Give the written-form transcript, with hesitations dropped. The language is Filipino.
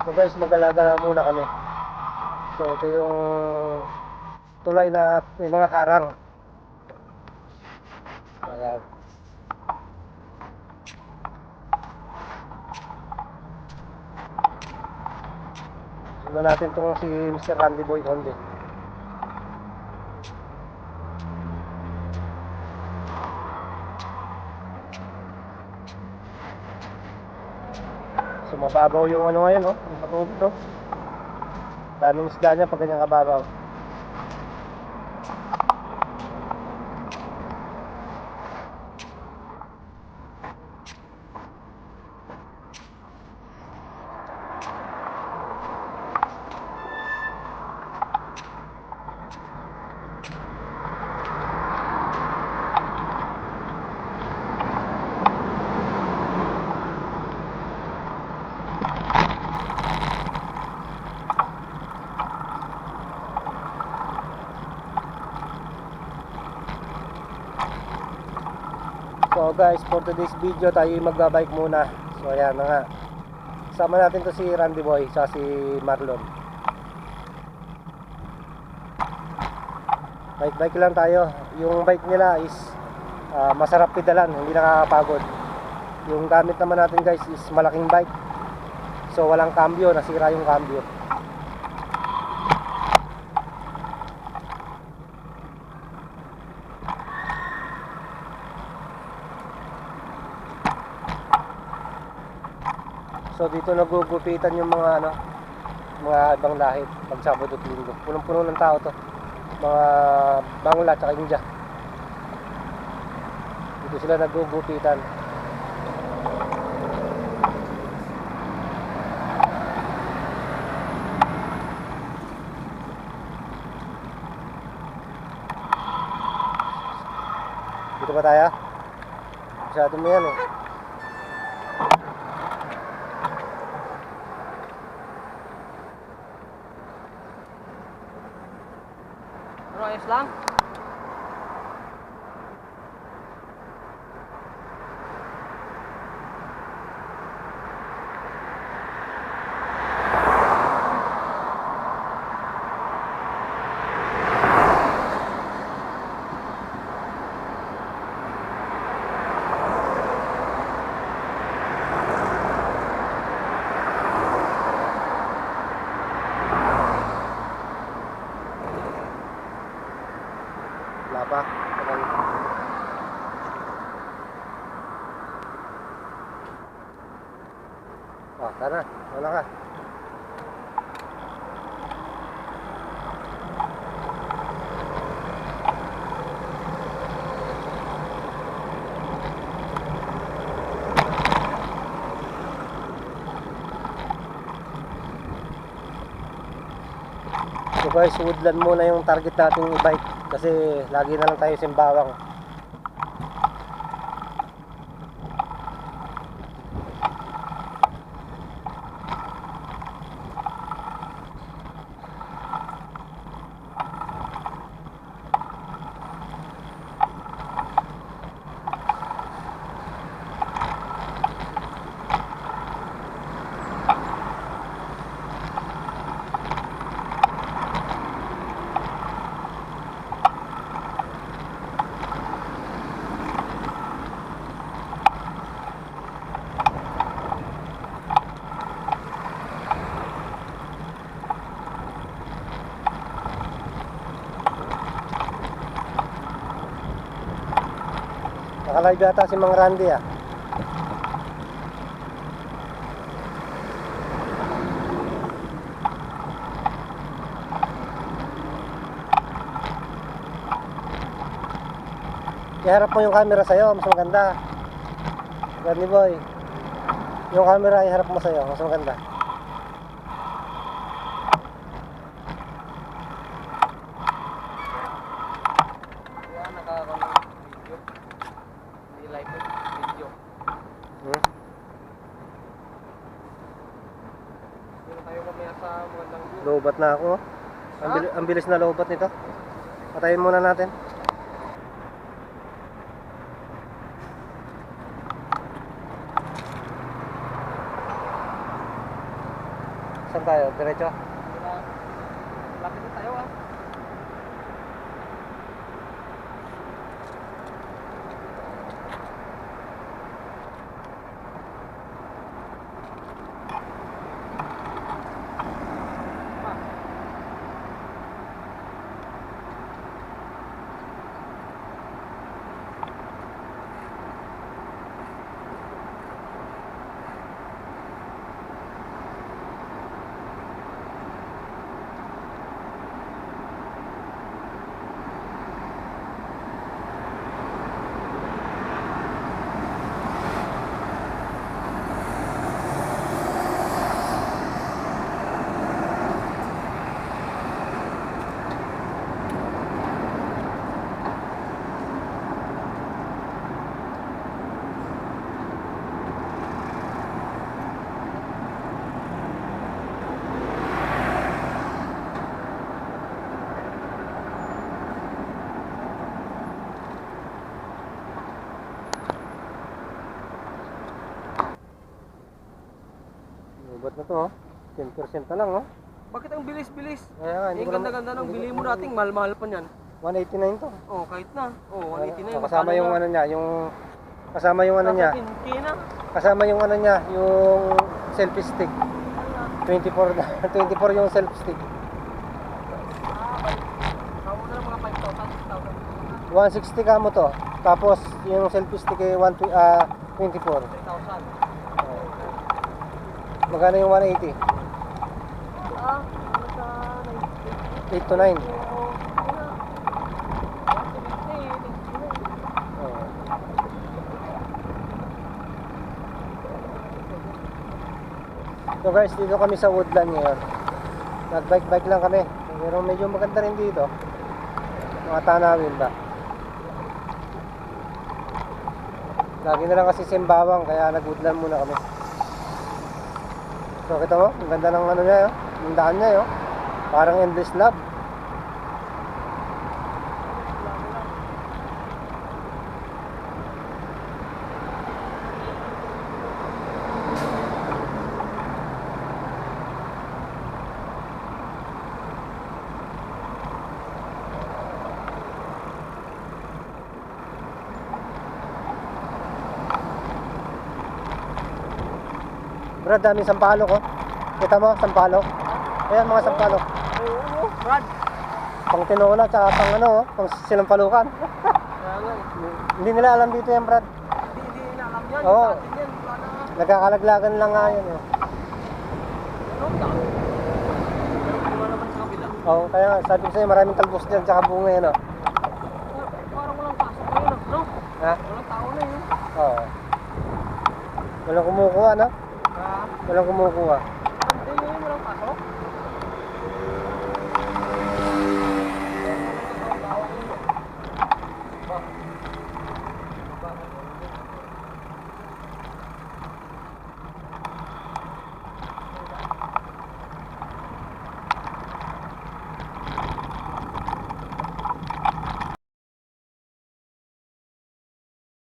So guys, mag-alaga muna kami. So ito yung tulay na may mga karang. Ayan. Sundan natin itong si Mr. Randy Boy Conde. So mababaw yung ano ngayon, oh, yung patubig to. Daming isda niya pag ganyan kababaw. So guys, for today's video tayo magbabike muna. So ayan na nga. Sama natin to si Randy Boy sa si Marlon. Bike lang tayo. Yung bike nila is masarap pedalan, hindi nakakapagod. Yung gamit naman natin guys is malaking bike. So walang cambio, nasira yung cambio. So dito nagugupitan yung mga mga ibang lahi pag Sabado at Linggo. Punong-puno ng tao to. Mga Bangla at India. Dito sila nagugupitan. Dito ba tayo? Masyado mo yan eh. Ayos lang. Wala pa. Oh, tara. Wala ka. So guys, woodland muna yung target nating i-bike kasi lagi na lang tayo simbawang. Nakalive yata si Mang Randy ah. Iharap mo yung camera sa'yo, mas maganda. Randy Boy, yung camera iharap mo sa'yo, mas maganda. Yan, nakakaroon ng video. Hindi live video. Hindi tayo mamaya sa magandang view. Lobat na ako. Ang bilis na lobat nito. Patayin muna natin. tayo? Diretso? Lapit na tayo ah. Ubat na to, oh. 10% na lang, oh. Bakit ang bilis-bilis? Kaya nga, Ang ganda-ganda ng bili mo dating, mahal-mahal pa niyan. 189 to. Oh, kahit na. Oh, 189. Kasama yung ano niya, yung kasama yung ano niya. Na. Kasama yung ano niya, yung selfie stick. 24 na, 24 yung selfie stick. Kamu na lang mga 5,000, 6,000. 160 ka mo to. Tapos yung selfie stick ay 24. 3,000. Magkano yung 180? Ah, 8 to 9. So guys, dito kami sa Woodland ngayon. Nag-bike-bike lang kami. Pero medyo maganda rin dito. Mga tanawin ba? Lagi na lang kasi simbawang kaya nag-woodland muna kami. So kita mo, ang ganda ng ano niya, oh. Yung daan niya, oh. Parang endless love. Brad, daming sampalok, oh. Kita mo, sampalok. Ayan, mga sampalok. Oo, Brad. Pang tinola, tsaka pang ano, oh, pang sinampalukan. Kaya nga. Hindi nila alam dito yan, Brad. Hindi na alam yan. Oo. Sa atin yan. Wala na. Nagkakalaglagan lang nga yan, eh. Ano ka? Wala naman sa kabila. Oo, kaya nga, sabi ko sa'yo, maraming talbos dyan, tsaka bunga yan, oh. Parang walang pasok ngayon, no? Ha? Walang tao na yun. Oo. Walang kumukuha, no? Ah, Walang kumukuha.